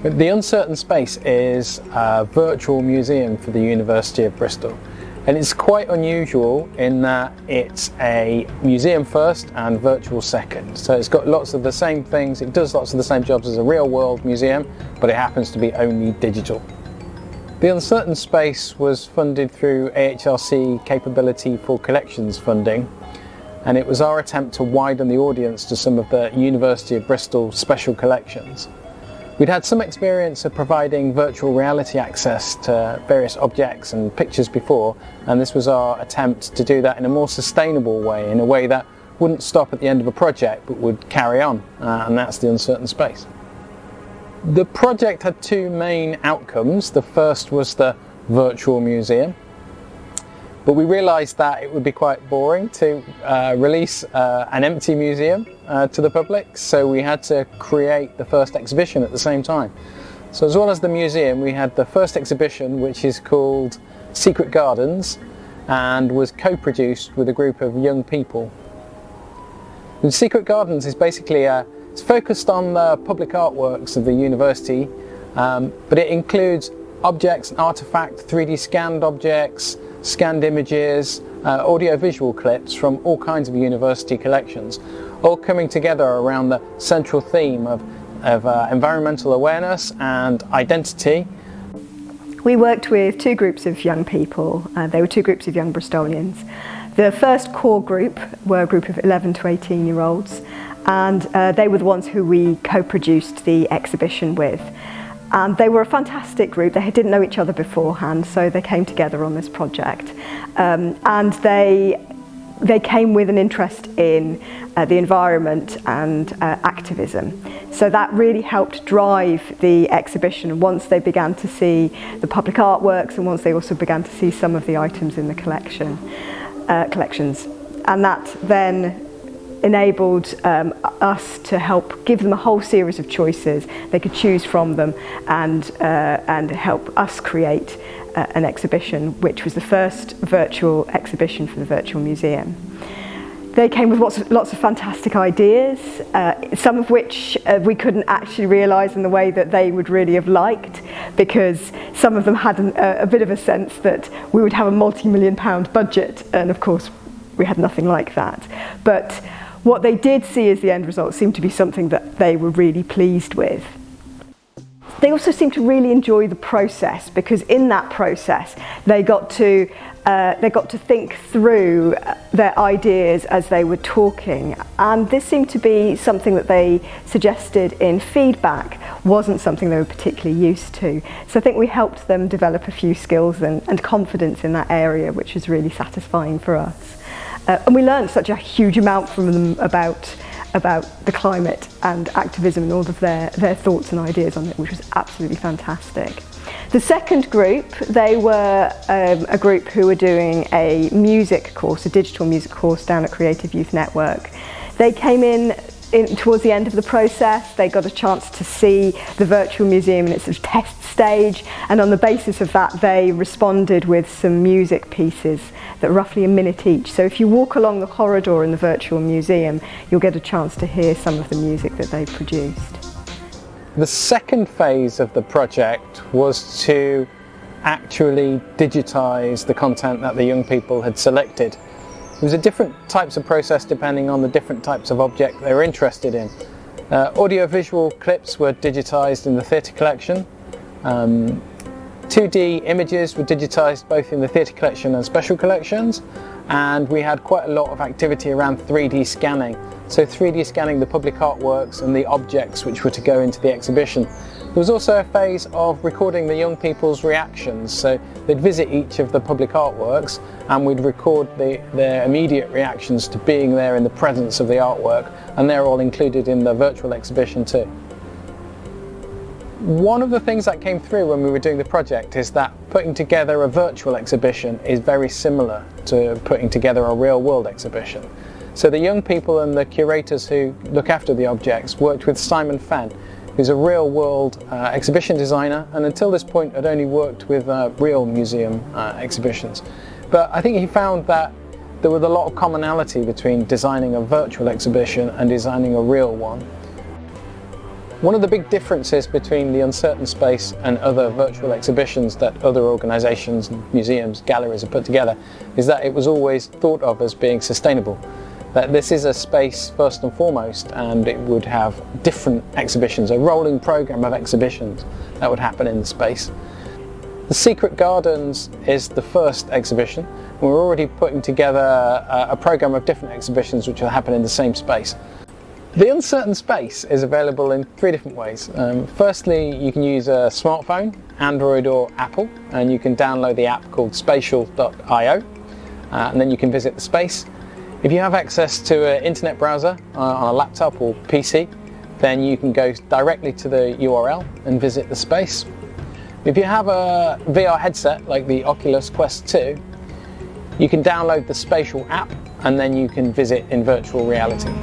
The Uncertain Space is a virtual museum for the University of Bristol, and it's quite unusual in that it's a museum first and virtual second. So it's got lots of the same things, it does lots of the same jobs as a real world museum, but it happens to be only digital. The Uncertain Space was funded through AHRC Capability for Collections funding, and it was our attempt to widen the audience to some of the University of Bristol special collections. We'd had some experience of providing virtual reality access to various objects and pictures before, and this was our attempt to do that in a more sustainable way, in a way that wouldn't stop at the end of a project but would carry on, and that's the Uncertain Space. The project had two main outcomes. The first was the virtual museum, but we realised that it would be quite boring to release an empty museum to the public, so we had to create the first exhibition at the same time. So as well as the museum, we had the first exhibition, which is called Secret Gardens, and was co-produced with a group of young people. And Secret Gardens is basically it's focused on the public artworks of the university, but it includes objects and artefacts, 3D scanned objects, scanned images, audio-visual clips from all kinds of university collections, all coming together around the central theme of environmental awareness and identity. We worked with two groups of young people. They were two groups of young Bristolians. The first core group were a group of 11 to 18-year-olds, and they were the ones who we co-produced the exhibition with. And they were a fantastic group. They didn't know each other beforehand, so they came together on this project. And they came with an interest in the environment and activism. So that really helped drive the exhibition once they began to see the public artworks and once they also began to see some of the items in the collections. And that then enabled us to help give them a whole series of choices. They could choose from them and help us create an exhibition, which was the first virtual exhibition for the virtual museum. They came with lots of fantastic ideas, some of which we couldn't actually realise in the way that they would really have liked, because some of them had a bit of a sense that we would have a multi-million-pound budget, and of course we had nothing like that. But what they did see as the end result seemed to be something that they were really pleased with. They also seemed to really enjoy the process, because in that process they got to think through their ideas as they were talking, and this seemed to be something that they suggested in feedback wasn't something they were particularly used to. So I think we helped them develop a few skills and confidence in that area, which was really satisfying for us. And we learned such a huge amount from them about the climate and activism and all of their thoughts and ideas on it, which was absolutely fantastic. The second group, they were a group who were doing a music course, a digital music course down at Creative Youth Network. They came in towards the end of the process. They got a chance to see the virtual museum in its sort of test stage, and on the basis of that they responded with some music pieces that are roughly a minute each. So if you walk along the corridor in the virtual museum, you'll get a chance to hear some of the music that they produced. The second phase of the project was to actually digitise the content that the young people had selected. It was a different types of process depending on the different types of object they were interested in. Audio-visual clips were digitised in the theatre collection. 2D images were digitised both in the theatre collection and special collections, and we had quite a lot of activity around 3D scanning. So 3D scanning the public artworks and the objects which were to go into the exhibition. There was also a phase of recording the young people's reactions. So they'd visit each of the public artworks and we'd record their immediate reactions to being there in the presence of the artwork, and they're all included in the virtual exhibition too. One of the things that came through when we were doing the project is that putting together a virtual exhibition is very similar to putting together a real-world exhibition. So the young people and the curators who look after the objects worked with Simon Fenn, who's a real-world exhibition designer, and until this point had only worked with real museum exhibitions. But I think he found that there was a lot of commonality between designing a virtual exhibition and designing a real one. One of the big differences between the Uncertain Space and other virtual exhibitions that other organisations, museums, galleries have put together is that it was always thought of as being sustainable. That this is a space first and foremost, and it would have different exhibitions, a rolling programme of exhibitions that would happen in the space. The Secret Gardens is the first exhibition. We're already putting together a programme of different exhibitions which will happen in the same space. The Uncertain Space is available in 3 different ways. Firstly, you can use a smartphone, Android or Apple, and you can download the app called spatial.io, and then you can visit the space. If you have access to an internet browser on a laptop or PC, then you can go directly to the URL and visit the space. If you have a VR headset like the Oculus Quest 2, you can download the Spatial app and then you can visit in virtual reality.